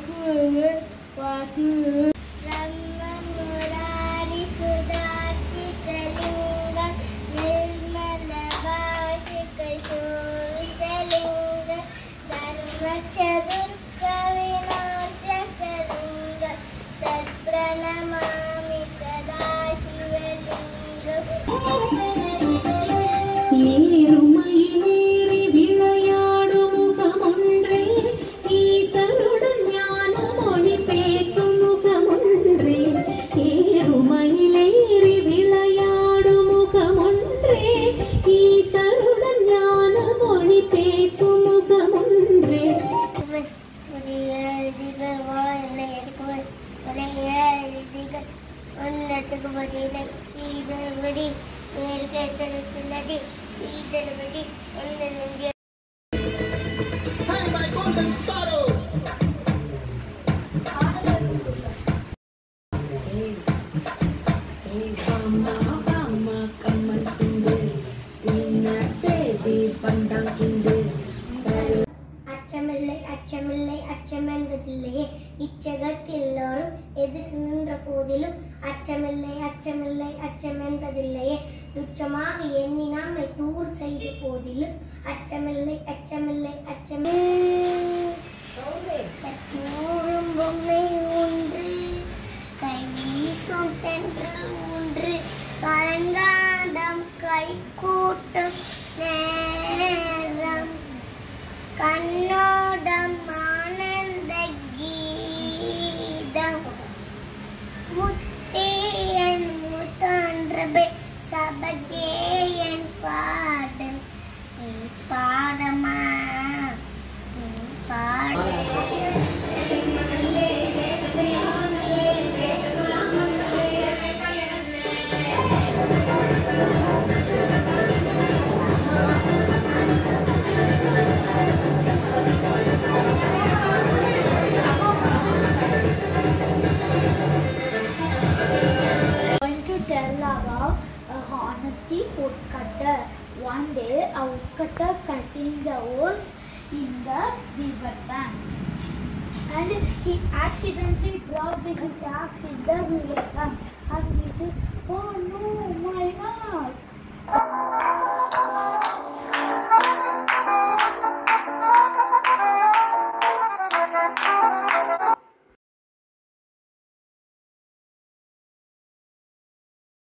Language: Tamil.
Hey, my golden sparrow! அச்சமில்லை அச்சமில்லை அச்சமென்பதில்லையே இச்சகத்தில் எல்லோரும் எதிர்த்து நின்ற போதிலும் அச்சமில்லை அச்சமில்லை அச்சமென்பதில்லையே துச்சமாக எண்ணி நம்மை தூர் செய்த போதிலும் அச்சமில்லை அச்சமில்லை அச்சமில்லைூறும் பொம்மை ஒன்று கை வீசும் தென்றல் ஒன்று கலங்காதம் கை கூட்டும் நேரம் கண்ணோடம் ஆனந்த கீதம் முத்தேயன் முத்தான்றபே சபகேயன் பாடம் பாடமா பாட honesty woodcutter. One day a woodcutter cutting the woods in the river bank, and he accidentally dropped his axe in the river bank, and his